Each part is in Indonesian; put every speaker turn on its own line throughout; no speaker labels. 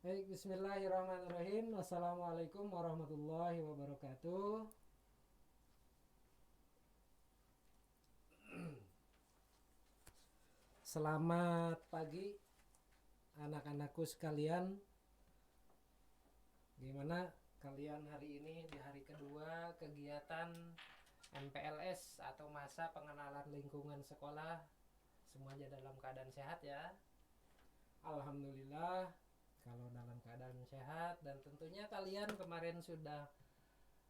Baik, bismillahirrahmanirrahim. Assalamualaikum warahmatullahi wabarakatuh. Selamat pagi anak-anakku sekalian. Gimana kalian hari ini di hari kedua kegiatan MPLS atau masa pengenalan lingkungan sekolah? Semuanya dalam keadaan sehat ya? Alhamdulillah kalau dalam keadaan sehat, dan tentunya kalian kemarin sudah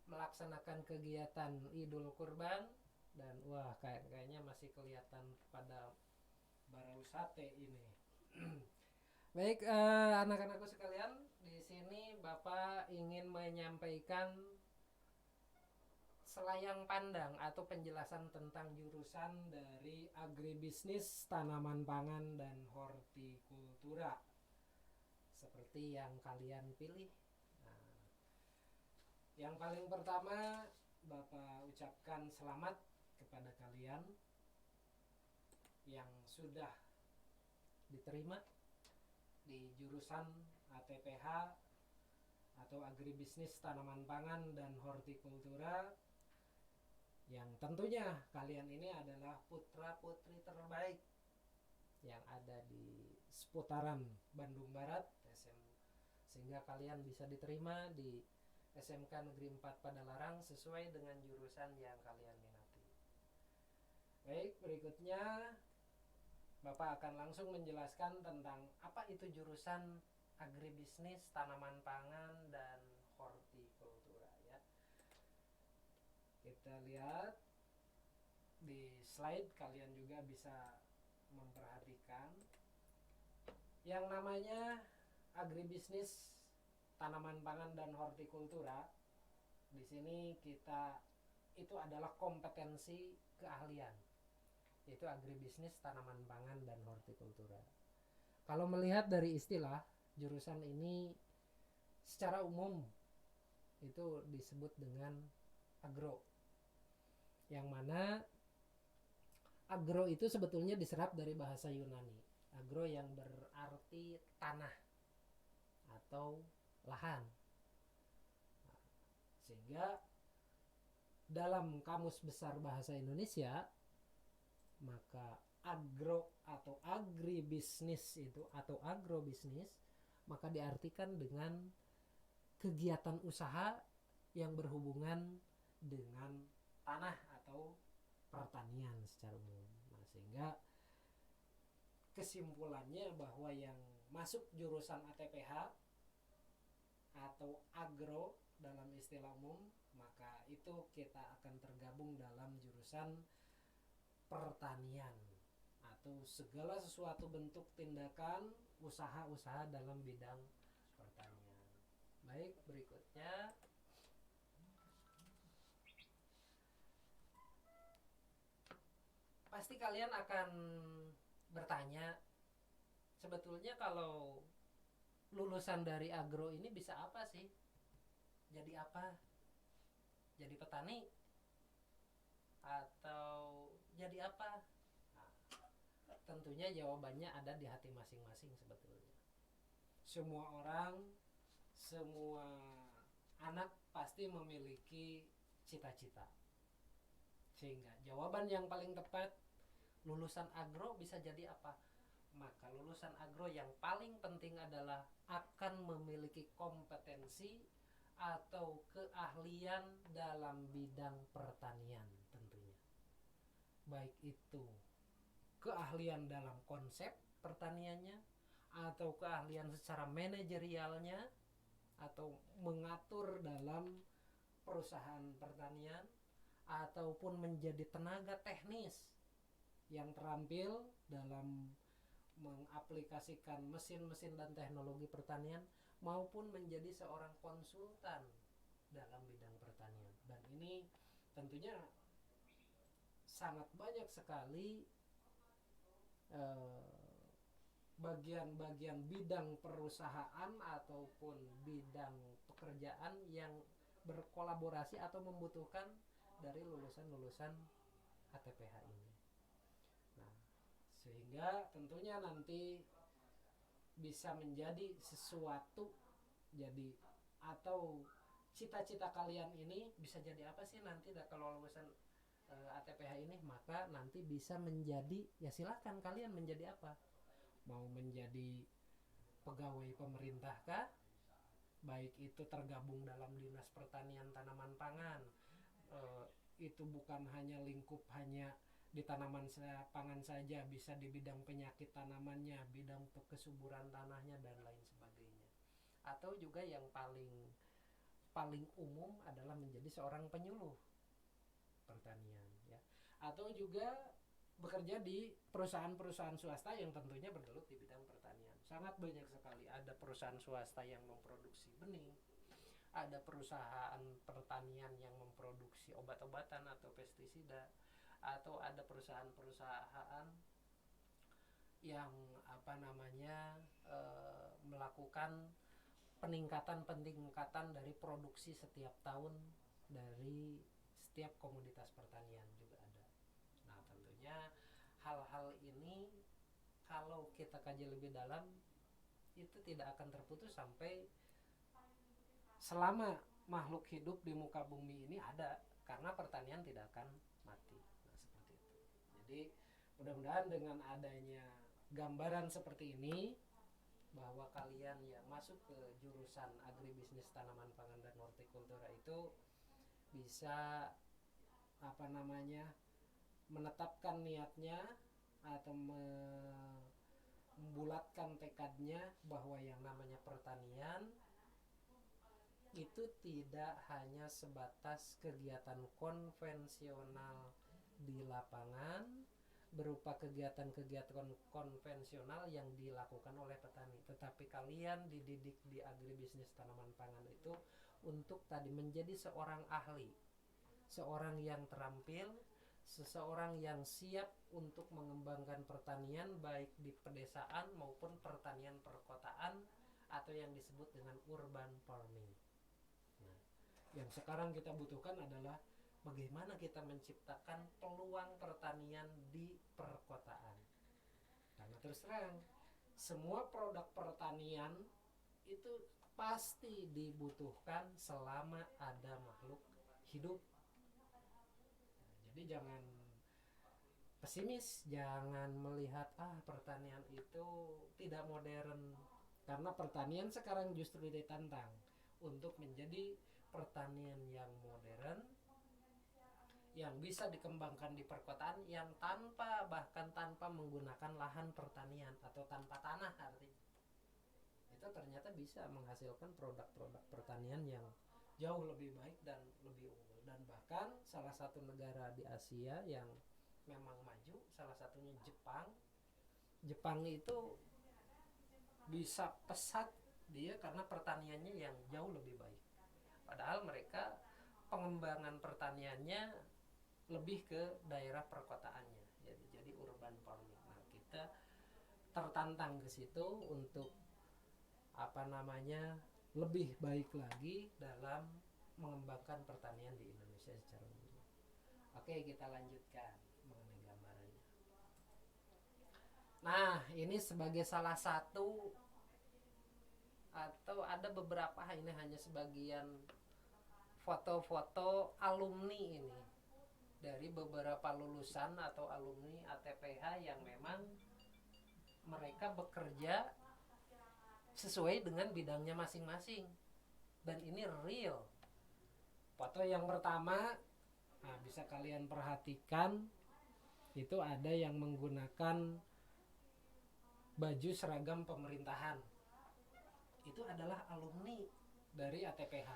melaksanakan kegiatan Idul Kurban, dan wah kayaknya masih kelihatan pada barau sate ini. Baik, anak-anakku sekalian, di sini Bapak ingin menyampaikan selayang pandang atau penjelasan tentang jurusan dari agribisnis, tanaman pangan, dan hortikultura seperti yang kalian pilih. Nah, yang paling pertama Bapak ucapkan selamat kepada kalian yang sudah diterima di jurusan ATPH atau agribisnis tanaman pangan dan hortikultura, yang tentunya kalian ini adalah putra putri terbaik yang ada di seputaran Bandung Barat sehingga kalian bisa diterima di SMK Negeri 4 Padalarang sesuai dengan jurusan yang kalian minati. Baik, berikutnya Bapak akan langsung menjelaskan tentang apa itu jurusan agribisnis, tanaman pangan, dan hortikultura ya. Kita lihat di slide, kalian juga bisa memperhatikan yang namanya agribisnis, tanaman pangan, dan hortikultura. Di sini kita itu adalah kompetensi keahlian, yaitu agribisnis, tanaman pangan, dan hortikultura. Kalau melihat dari istilah, jurusan ini secara umum itu disebut dengan agro, yang mana agro itu sebetulnya diserap dari bahasa Yunani. Agro yang berarti tanah atau lahan. Sehingga dalam Kamus Besar Bahasa Indonesia, maka agro atau agribisnis itu atau agrobisnis maka diartikan dengan kegiatan usaha yang berhubungan dengan tanah atau pertanian secara umum. Nah, sehingga kesimpulannya bahwa yang masuk jurusan ATPH atau agro dalam istilah umum, maka itu kita akan tergabung dalam jurusan pertanian atau segala sesuatu bentuk tindakan usaha-usaha dalam bidang pertanian. Baik, berikutnya pasti kalian akan bertanya, sebetulnya kalau lulusan dari agro ini bisa apa sih? Jadi apa? Jadi petani atau jadi apa? Nah, tentunya jawabannya ada di hati masing-masing sebetulnya. Semua orang, semua anak pasti memiliki cita-cita. Sehingga jawaban yang paling tepat, lulusan agro bisa jadi apa? Maka lulusan agro yang paling penting adalah akan memiliki kompetensi atau keahlian dalam bidang pertanian tentunya. Baik itu keahlian dalam konsep pertaniannya, atau keahlian secara manajerialnya, atau mengatur dalam perusahaan pertanian, ataupun menjadi tenaga teknis yang terampil dalam mengaplikasikan mesin-mesin dan teknologi pertanian, maupun menjadi seorang konsultan dalam bidang pertanian. Dan ini tentunya sangat banyak sekali bagian-bagian bidang perusahaan ataupun bidang pekerjaan yang berkolaborasi atau membutuhkan dari lulusan-lulusan ATPH ini. Nah, sehingga tentunya nanti bisa menjadi sesuatu, jadi atau cita-cita kalian ini bisa jadi apa sih nanti kalau lulusan ATPH ini, maka nanti bisa menjadi, ya silahkan kalian menjadi apa, mau menjadi pegawai pemerintah kah, baik itu tergabung dalam dinas pertanian tanaman pangan, itu bukan hanya lingkup hanya di tanaman pangan saja, bisa di bidang penyakit tanamannya, bidang kesuburan tanahnya dan lain sebagainya. Atau juga yang paling umum adalah menjadi seorang penyuluh pertanian ya. Atau juga bekerja di perusahaan-perusahaan swasta yang tentunya bergelut di bidang pertanian. Sangat banyak sekali, ada perusahaan swasta yang memproduksi benih, ada perusahaan pertanian yang memproduksi obat-obatan atau pestisida, atau ada perusahaan-perusahaan yang melakukan peningkatan dari produksi setiap tahun dari setiap komoditas pertanian juga ada. Nah, tentunya hal-hal ini kalau kita kaji lebih dalam itu tidak akan terputus sampai selama makhluk hidup di muka bumi ini ada, karena pertanian tidak akan mati. Nah, seperti itu. Jadi mudah-mudahan dengan adanya gambaran seperti ini, bahwa kalian yang masuk ke jurusan agribisnis tanaman pangan dan hortikultura itu bisa menetapkan niatnya atau membulatkan tekadnya bahwa yang namanya pertanian itu tidak hanya sebatas kegiatan konvensional di lapangan berupa kegiatan-kegiatan konvensional yang dilakukan oleh petani, tetapi kalian dididik di agribisnis tanaman pangan itu untuk tadi menjadi seorang ahli, seorang yang terampil, seseorang yang siap untuk mengembangkan pertanian baik di pedesaan maupun pertanian perkotaan atau yang disebut dengan urban farming. Nah, yang sekarang kita butuhkan adalah bagaimana kita menciptakan peluang pertanian di perkotaan. Karena terus terang, semua produk pertanian itu pasti dibutuhkan selama ada makhluk hidup. Jadi jangan pesimis, jangan melihat pertanian itu tidak modern, karena pertanian sekarang justru ditantang untuk menjadi pertanian yang modern, yang bisa dikembangkan di perkotaan, yang bahkan tanpa menggunakan lahan pertanian atau tanpa tanah, artinya itu ternyata bisa menghasilkan produk-produk pertanian yang jauh lebih baik dan lebih unggul. Dan bahkan salah satu negara di Asia yang memang maju, salah satunya Jepang itu bisa pesat dia karena pertaniannya yang jauh lebih baik, padahal mereka pengembangan pertaniannya lebih ke daerah perkotaannya, jadi urban farming. Nah, kita tertantang ke situ untuk lebih baik lagi dalam mengembangkan pertanian di Indonesia secara umum. Oke, kita lanjutkan mengenai gambarannya. Nah, ini sebagai salah satu, atau ada beberapa, ini hanya sebagian foto-foto alumni ini dari beberapa lulusan atau alumni ATPH yang memang mereka bekerja sesuai dengan bidangnya masing-masing, dan ini real. Foto yang pertama, bisa kalian perhatikan, itu ada yang menggunakan baju seragam pemerintahan. Itu adalah alumni dari ATPH.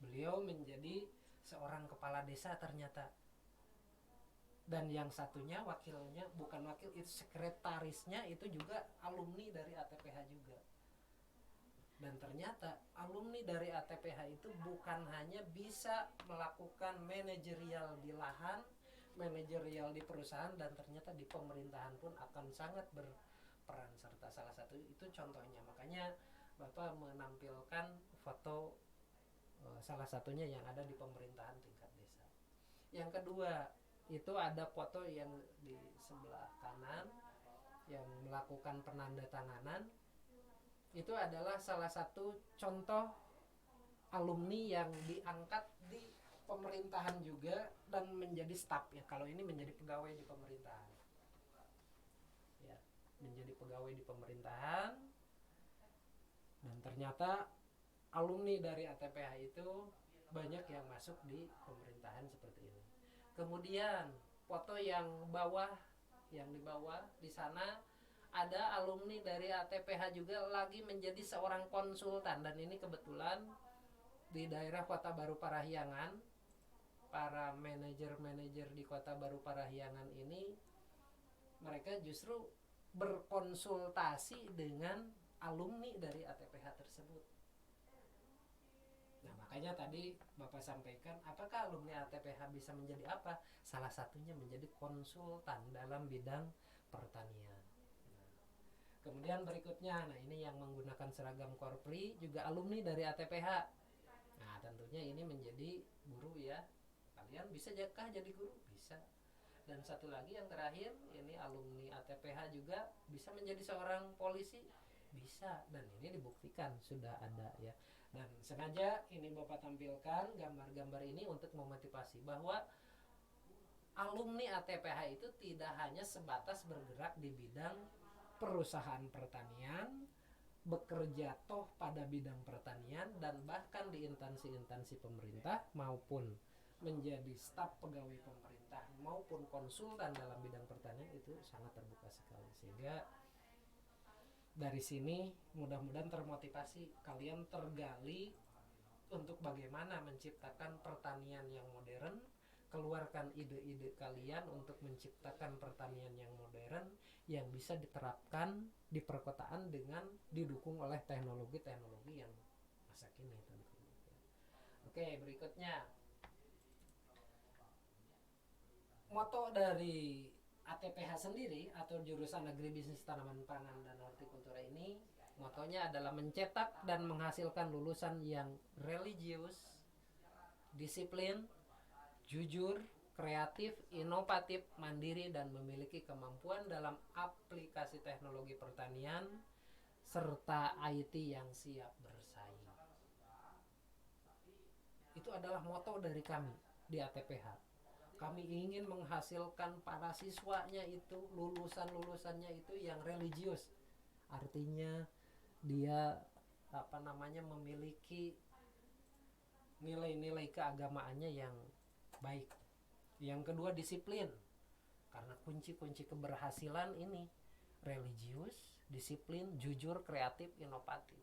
Beliau menjadi seorang kepala desa ternyata. Dan yang satunya wakilnya, bukan wakil, itu sekretarisnya itu juga alumni dari ATPH juga. Dan ternyata alumni dari ATPH itu bukan hanya bisa melakukan manajerial di lahan, manajerial di perusahaan, dan ternyata di pemerintahan pun akan sangat berperan serta. Salah satu itu contohnya. Makanya Bapak menampilkan foto salah satunya yang ada di pemerintahan tingkat desa. Yang kedua, itu ada foto yang di sebelah kanan yang melakukan penandatanganan itu adalah salah satu contoh alumni yang diangkat di pemerintahan juga dan menjadi staf ya. Kalau ini menjadi pegawai di pemerintahan ya, menjadi pegawai di pemerintahan, dan ternyata alumni dari ATPH itu banyak yang masuk di pemerintahan seperti ini. Kemudian foto yang di bawah di sana ada alumni dari ATPH juga lagi menjadi seorang konsultan, dan ini kebetulan di daerah Kota Baru Parahyangan. Para manajer-manajer di Kota Baru Parahyangan ini mereka justru berkonsultasi dengan alumni dari ATPH tersebut. Nah, makanya tadi Bapak sampaikan, apakah alumni ATPH bisa menjadi apa? Salah satunya menjadi konsultan dalam bidang pertanian. Nah, kemudian berikutnya, nah ini yang menggunakan seragam Korpri juga alumni dari ATPH. Nah, tentunya ini menjadi guru ya. Kalian bisa kah jadi guru? Bisa. Dan satu lagi yang terakhir, ini alumni ATPH juga bisa menjadi seorang polisi, bisa. Dan ini dibuktikan sudah ada ya. Dan sengaja ini Bapak tampilkan gambar-gambar ini untuk memotivasi bahwa alumni ATPH itu tidak hanya sebatas bergerak di bidang perusahaan pertanian, bekerja toh pada bidang pertanian, dan bahkan di instansi-instansi pemerintah maupun menjadi staf pegawai pemerintah maupun konsultan dalam bidang pertanian, itu sangat terbuka sekali. Sehingga dari sini mudah-mudahan termotivasi, kalian tergali untuk bagaimana menciptakan pertanian yang modern, keluarkan ide-ide kalian untuk menciptakan pertanian yang modern yang bisa diterapkan di perkotaan dengan didukung oleh teknologi-teknologi yang masa kini tentunya. Oke, berikutnya moto dari ATPH sendiri atau jurusan Agribisnis Tanaman Pangan dan Hortikultura ini, motonya adalah mencetak dan menghasilkan lulusan yang religius, disiplin, jujur, kreatif, inovatif, mandiri, dan memiliki kemampuan dalam aplikasi teknologi pertanian serta IT yang siap bersaing. Itu adalah moto dari kami di ATPH. Kami ingin menghasilkan para siswanya itu, lulusannya itu yang religius. Artinya dia memiliki nilai-nilai keagamaannya yang baik. Yang kedua, disiplin. Karena kunci-kunci keberhasilan ini religius, disiplin, jujur, kreatif, inovatif.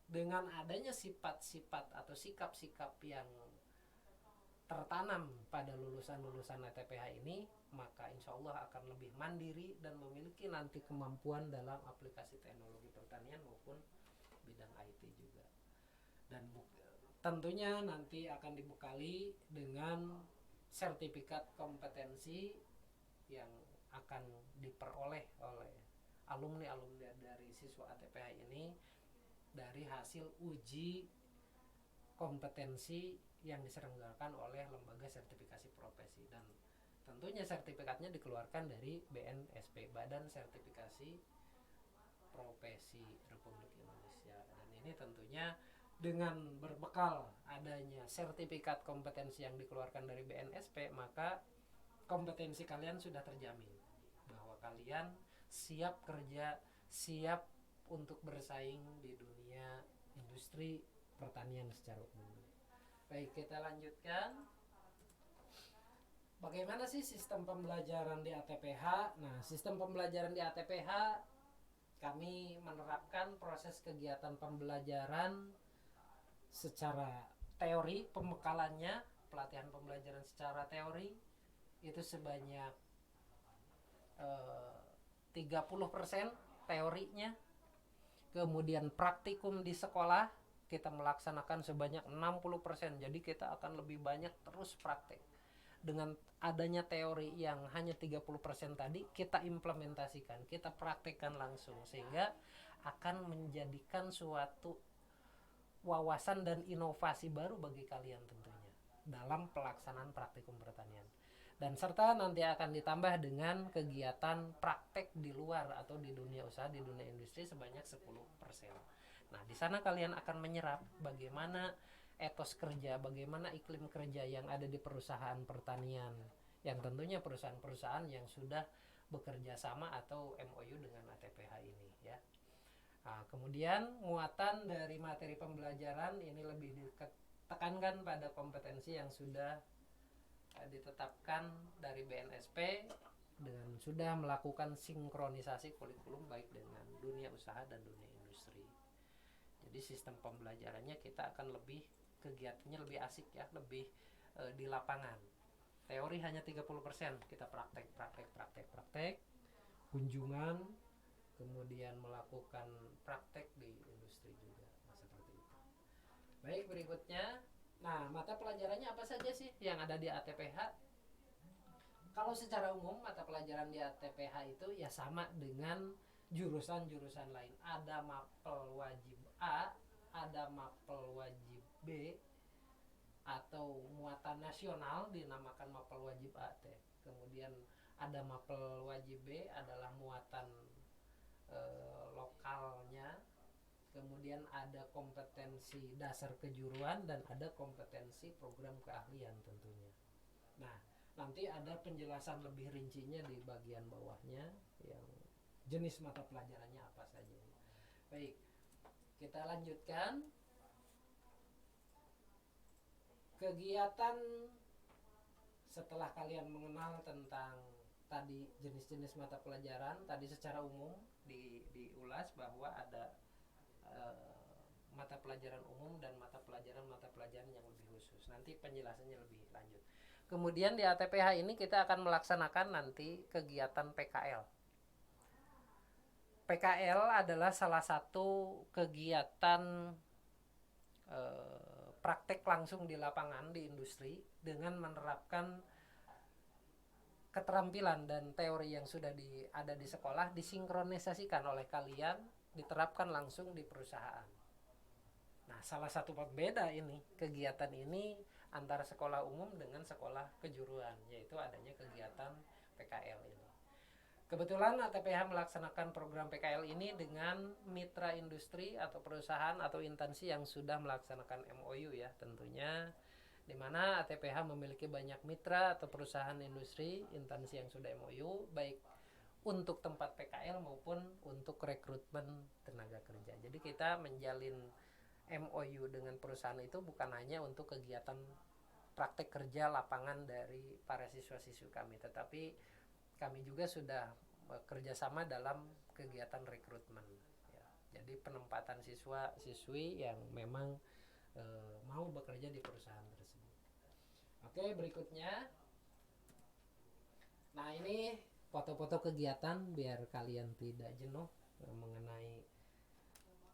Dengan adanya sifat-sifat atau sikap-sikap yang tertanam pada lulusan-lulusan ATPH ini, maka insya Allah akan lebih mandiri dan memiliki nanti kemampuan dalam aplikasi teknologi pertanian maupun bidang IT juga. Dan tentunya nanti akan dibekali dengan sertifikat kompetensi yang akan diperoleh oleh alumni-alumni dari siswa ATPH ini dari hasil uji kompetensi yang diselenggarakan oleh lembaga sertifikasi profesi, dan tentunya sertifikatnya dikeluarkan dari BNSP, Badan Sertifikasi Profesi Republik Indonesia. Dan ini tentunya dengan berbekal adanya sertifikat kompetensi yang dikeluarkan dari BNSP, maka kompetensi kalian sudah terjamin bahwa kalian siap kerja, siap untuk bersaing di dunia industri pertanian secara umum. Baik, kita lanjutkan. Bagaimana sih sistem pembelajaran di ATPH? Nah, sistem pembelajaran di ATPH, kami menerapkan proses kegiatan pembelajaran secara teori, pembekalannya, pelatihan pembelajaran secara teori itu sebanyak 30% teorinya. Kemudian praktikum di sekolah kita melaksanakan sebanyak 60%. Jadi kita akan lebih banyak terus praktek. Dengan adanya teori yang hanya 30% tadi, kita implementasikan, kita praktekkan langsung, sehingga akan menjadikan suatu wawasan dan inovasi baru bagi kalian tentunya dalam pelaksanaan praktikum pertanian. Dan serta nanti akan ditambah dengan kegiatan praktek di luar atau di dunia usaha, di dunia industri sebanyak 10%. Nah, di sana kalian akan menyerap bagaimana etos kerja, bagaimana iklim kerja yang ada di perusahaan pertanian, yang tentunya perusahaan-perusahaan yang sudah bekerja sama atau MOU dengan ATPH ini ya. Nah, kemudian muatan dari materi pembelajaran ini lebih ditekankan pada kompetensi yang sudah ditetapkan dari BNSP dengan sudah melakukan sinkronisasi kurikulum baik dengan dunia usaha dan dunia industri. Jadi sistem pembelajarannya kita akan lebih kegiatannya lebih asik ya, lebih di lapangan. Teori hanya 30%, kita praktek, kunjungan, kemudian melakukan praktek di industri juga. Nah, seperti itu. Baik, berikutnya. Nah, mata pelajarannya apa saja sih yang ada di ATPH? Kalau secara umum mata pelajaran di ATPH itu ya sama dengan jurusan-jurusan lain. Ada mapel wajib A, ada mapel wajib B, atau muatan nasional dinamakan mapel wajib A. Kemudian ada mapel wajib B adalah muatan lokalnya. Kemudian ada kompetensi dasar kejuruan dan ada kompetensi program keahlian tentunya. Nah, nanti ada penjelasan lebih rincinya di bagian bawahnya yang jenis mata pelajarannya apa saja. Baik, kita lanjutkan. Kegiatan setelah kalian mengenal tentang tadi jenis-jenis mata pelajaran, tadi secara umum diulas bahwa ada mata pelajaran umum dan mata pelajaran yang lebih khusus. Nanti penjelasannya lebih lanjut. Kemudian di ATPH ini kita akan melaksanakan nanti kegiatan PKL. PKL adalah salah satu kegiatan praktek langsung di lapangan di industri dengan menerapkan keterampilan dan teori yang sudah ada di sekolah disinkronisasikan oleh kalian, diterapkan langsung di perusahaan. Nah, salah satu pembeda ini kegiatan ini antara sekolah umum dengan sekolah kejuruan, yaitu adanya kegiatan PKL ini. Kebetulan ATPH melaksanakan program PKL ini dengan mitra industri atau perusahaan atau instansi yang sudah melaksanakan MOU ya tentunya, di mana ATPH memiliki banyak mitra atau perusahaan industri, instansi yang sudah MOU baik untuk tempat PKL maupun untuk rekrutmen tenaga kerja. Jadi kita menjalin MOU dengan perusahaan itu bukan hanya untuk kegiatan praktek kerja lapangan dari para siswa-siswi kami, tetapi kami juga sudah kerjasama dalam kegiatan rekrutmen ya. Jadi penempatan siswa-siswi yang memang mau bekerja di perusahaan tersebut. Oke, berikutnya. Nah, ini foto-foto kegiatan biar kalian tidak jenuh mengenai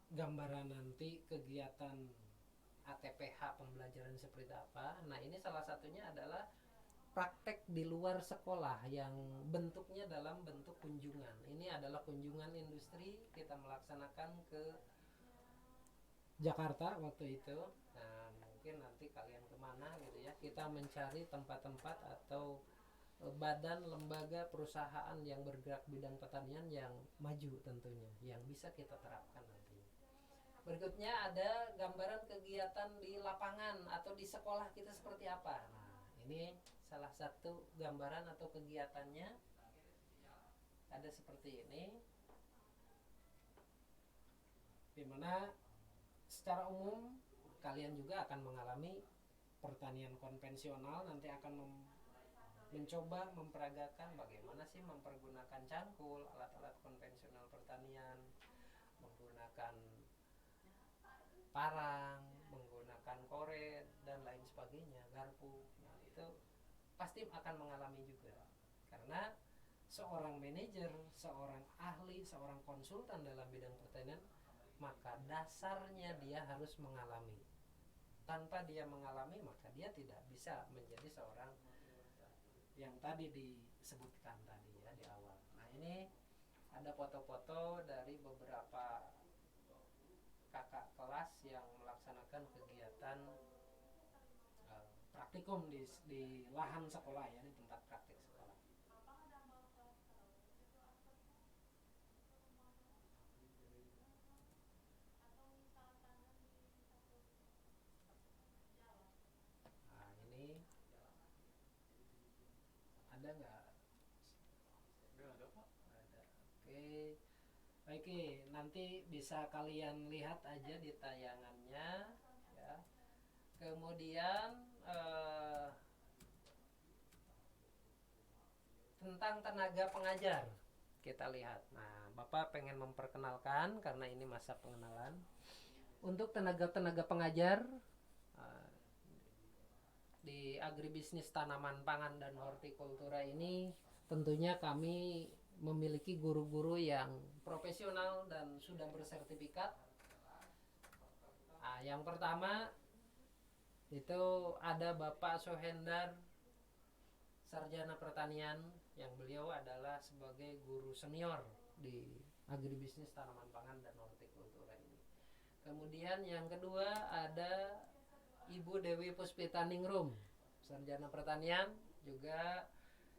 gambaran nanti kegiatan ATPH pembelajaran seperti apa. Nah, ini salah satunya adalah praktek di luar sekolah yang bentuknya dalam bentuk kunjungan. Ini adalah kunjungan industri, kita melaksanakan ke Jakarta waktu itu. Nah, mungkin nanti kalian kemana gitu ya, kita mencari tempat-tempat atau badan, lembaga, perusahaan yang bergerak bidang pertanian yang maju tentunya, yang bisa kita terapkan nanti. Berikutnya ada gambaran kegiatan di lapangan atau di sekolah kita seperti apa. Nah, ini salah satu gambaran atau kegiatannya ada seperti ini, dimana secara umum kalian juga akan mengalami pertanian konvensional, nanti akan mencoba memperagakan bagaimana sih mempergunakan cangkul, alat-alat konvensional pertanian, menggunakan parang, menggunakan koret dan lain sebagainya, garpu. Nah, itu pasti akan mengalami juga, karena seorang manajer, seorang ahli, seorang konsultan dalam bidang pertanian, maka dasarnya dia harus mengalami. Tanpa dia mengalami, maka dia tidak bisa menjadi seorang yang tadi disebutkan tadi ya di awal. Nah, ini ada foto-foto dari beberapa kakak kelas yang melaksanakan kegiatan praktikum di lahan sekolah ya, di tempat praktik sekolah. Nah ini ada nggak? Ada. Oke. Oke, nanti bisa kalian lihat aja di tayangannya ya. Kemudian tentang tenaga pengajar kita lihat. Nah, Bapak pengen memperkenalkan karena ini masa pengenalan. Untuk tenaga-tenaga pengajar di agribisnis tanaman pangan dan hortikultura ini, tentunya kami memiliki guru-guru yang profesional dan sudah bersertifikat. Nah, yang pertama itu ada Bapak Sohendar, sarjana pertanian, yang beliau adalah sebagai guru senior di agribisnis tanaman pangan dan hortikultura ini. Kemudian yang kedua ada Ibu Dewi Puspitaningrum, sarjana pertanian juga,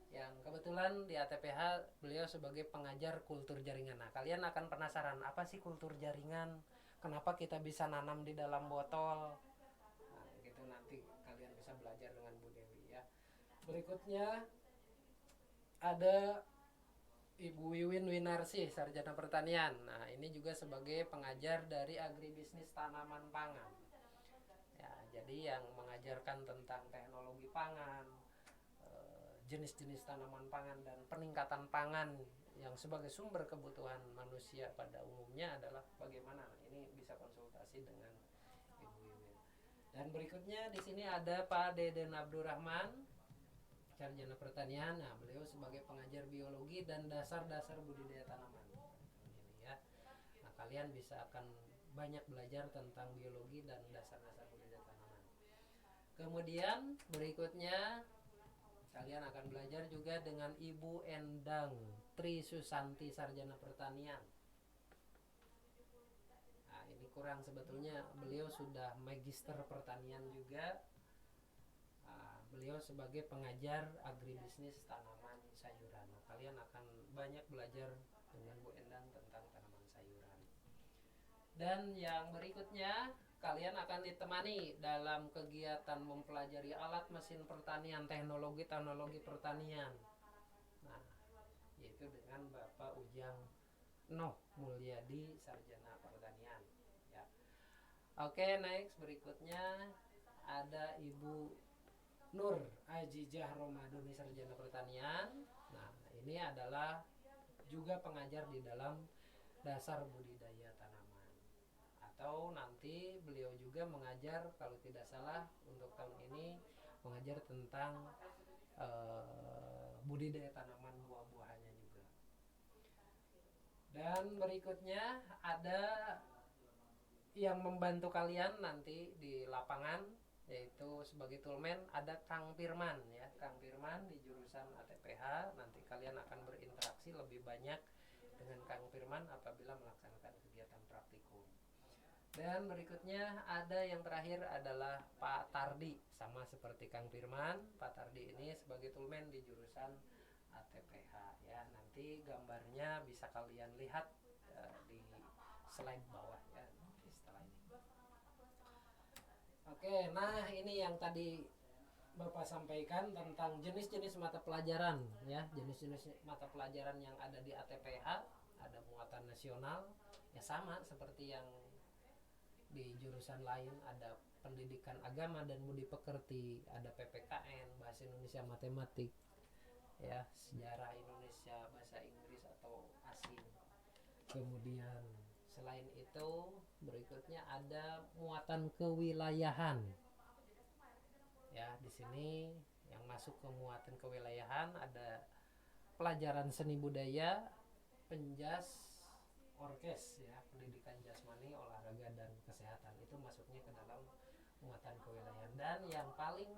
yang kebetulan di ATPH beliau sebagai pengajar kultur jaringan. Nah, kalian akan penasaran apa sih kultur jaringan? Kenapa kita bisa nanam di dalam botol? Nah, gitu nanti kalian bisa belajar dengan Bu Dewi ya. Berikutnya ada Ibu Wiwin Winarsi, sarjana pertanian. Nah, ini juga sebagai pengajar dari agribisnis tanaman pangan. Ya, jadi yang mengajarkan tentang teknologi pangan, jenis-jenis tanaman pangan dan peningkatan pangan yang sebagai sumber kebutuhan manusia pada umumnya adalah bagaimana. Nah, ini bisa konsultasi dengan Ibu Wiwin. Dan berikutnya di sini ada Pak Deden Abdurrahman, sarjana pertanian. Nah, beliau sebagai pengajar biologi dan dasar-dasar budidaya tanaman. Ini ya. Nah, kalian bisa akan banyak belajar tentang biologi dan dasar-dasar budidaya tanaman. Kemudian berikutnya kalian akan belajar juga dengan Ibu Endang Tri Susanti, sarjana pertanian. Nah, ini kurang sebetulnya, beliau sudah magister pertanian juga. Beliau sebagai pengajar agribisnis tanaman sayuran. Nah, kalian akan banyak belajar dengan Bu Endang tentang tanaman sayuran. Dan yang berikutnya kalian akan ditemani dalam kegiatan mempelajari alat mesin pertanian, teknologi pertanian. Nah, yaitu dengan Bapak Ujang Noh Mulyadi, sarjana pertanian ya. Oke, next berikutnya ada Ibu Nur Ajijah Romadoni, sarjana pertanian. Nah, ini adalah juga pengajar di dalam dasar budidaya tanaman. Atau nanti beliau juga mengajar, kalau tidak salah untuk tahun ini, mengajar tentang budidaya tanaman buah-buahannya juga. Dan berikutnya ada yang membantu kalian nanti di lapangan, yaitu sebagai toolman ada Kang Firman ya. Kang Firman di jurusan ATPH, nanti kalian akan berinteraksi lebih banyak dengan Kang Firman apabila melaksanakan kegiatan praktikum. Dan berikutnya ada yang terakhir adalah Pak Tardi, sama seperti Kang Firman. Pak Tardi ini sebagai toolman di jurusan ATPH ya. Nanti gambarnya bisa kalian lihat di slide bawah ya. Oke, nah ini yang tadi Bapak sampaikan tentang jenis-jenis mata pelajaran ya, jenis-jenis mata pelajaran yang ada di ATPH. Ada muatan nasional ya, sama seperti yang di jurusan lain, ada pendidikan agama dan budi pekerti, ada PPKN, bahasa Indonesia matematik ya, sejarah Indonesia, bahasa Inggris atau asing. Kemudian selain itu berikutnya ada muatan kewilayahan ya. Di sini yang masuk ke muatan kewilayahan ada pelajaran seni budaya, penjas, orkes ya, pendidikan jasmani, olahraga dan kesehatan, itu masuknya ke dalam muatan kewilayahan. Dan yang paling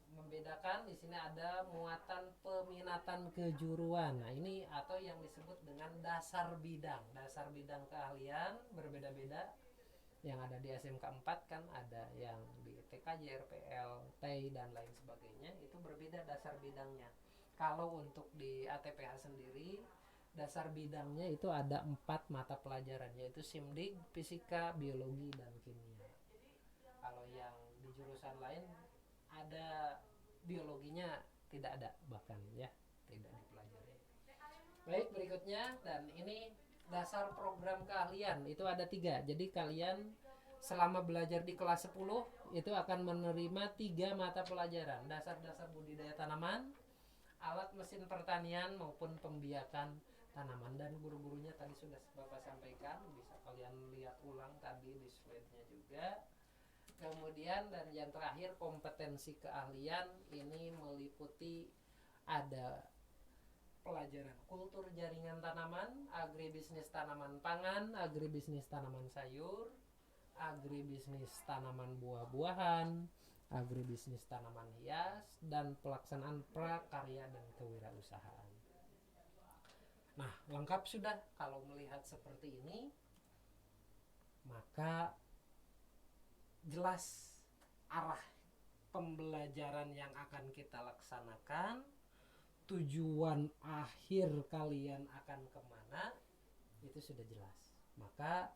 membedakan di sini ada muatan peminatan kejuruan. Nah, ini atau yang disebut dengan dasar bidang. Dasar bidang keahlian berbeda-beda yang ada di SMK 4 kan ada yang di TKJ, RPL, TEI dan lain sebagainya, itu berbeda dasar bidangnya. Kalau untuk di ATPH sendiri dasar bidangnya itu ada 4 mata pelajaran, yaitu SIMDIG, fisika, biologi dan kimia. Kalau yang di jurusan lain ada biologinya tidak ada, bahkan ya tidak dipelajari. Baik, berikutnya, dan ini dasar program keahlian itu ada 3. Jadi kalian selama belajar di kelas 10 itu akan menerima 3 mata pelajaran: dasar-dasar budidaya tanaman, alat mesin pertanian maupun pembiakan tanaman. Dan guru-gurunya tadi sudah Bapak sampaikan, bisa kalian lihat ulang tadi di slide-nya juga. Kemudian dan yang terakhir, kompetensi keahlian ini meliputi ada pelajaran kultur jaringan tanaman, agribisnis tanaman pangan, agribisnis tanaman sayur, agribisnis tanaman buah-buahan, agribisnis tanaman hias, dan pelaksanaan prakarya dan kewirausahaan. Nah, lengkap sudah. Kalau melihat seperti ini, maka jelas arah pembelajaran yang akan kita laksanakan, tujuan akhir kalian akan kemana, itu sudah jelas. Maka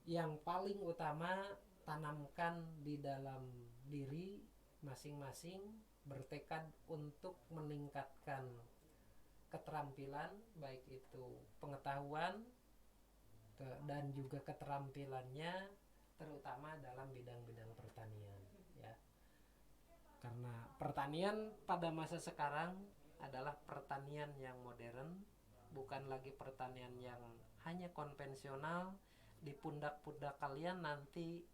yang paling utama, tanamkan di dalam diri masing-masing bertekad untuk meningkatkan keterampilan, baik itu pengetahuan dan juga keterampilannya, terutama dalam bidang-bidang pertanian ya. Karena pertanian pada masa sekarang adalah pertanian yang modern, bukan lagi pertanian yang hanya konvensional. Di pundak-pundak kalian nanti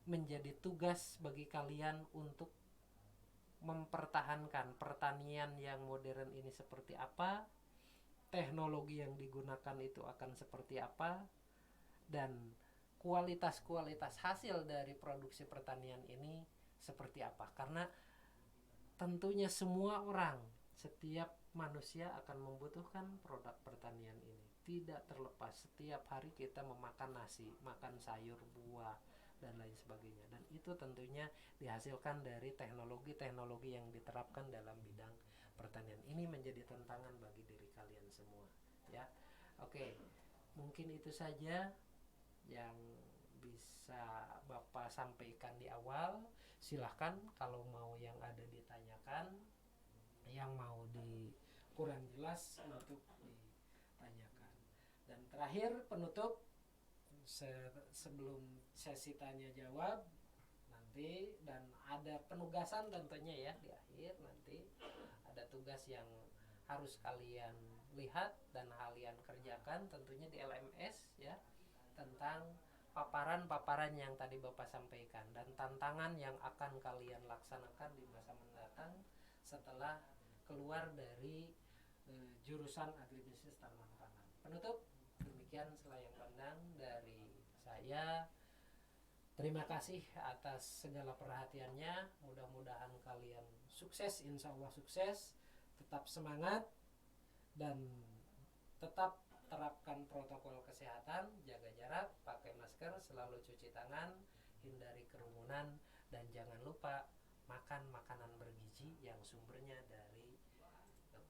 menjadi tugas bagi kalian untuk mempertahankan pertanian yang modern ini seperti apa, teknologi yang digunakan itu akan seperti apa, dan kualitas-kualitas hasil dari produksi pertanian ini seperti apa. Karena tentunya semua orang, setiap manusia akan membutuhkan produk pertanian ini. Tidak terlepas, setiap hari kita memakan nasi, makan sayur, buah, dan lain sebagainya. Dan itu tentunya dihasilkan dari teknologi-teknologi yang diterapkan dalam bidang pertanian. Ini menjadi tantangan bagi diri kalian semua ya. Oke, mungkin itu saja yang bisa Bapak sampaikan di awal. Silahkan kalau mau yang ada ditanyakan, yang mau kurang jelas untuk ditanyakan. Dan terakhir penutup, sebelum sesi tanya jawab nanti, dan ada penugasan tentunya ya di akhir nanti ada tugas yang harus kalian lihat dan kalian kerjakan tentunya di LMS ya, tentang paparan-paparan yang tadi Bapak sampaikan dan tantangan yang akan kalian laksanakan di masa mendatang setelah keluar dari jurusan agribisnis tanaman pangan. Penutup, demikian selayang pandang dari saya. Terima kasih atas segala perhatiannya. Mudah-mudahan kalian sukses, insya Allah sukses. Tetap semangat dan tetap terapkan protokol kesehatan, jaga jarak, pakai masker, selalu cuci tangan, hindari kerumunan, dan jangan lupa makan makanan bergizi yang sumbernya dari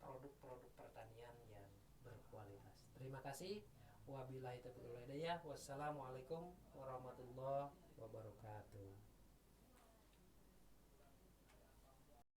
produk-produk pertanian yang berkualitas. Terima kasih. Wabillahi taufiq wal hidayah. Wassalamualaikum warahmatullahi wabarakatuh.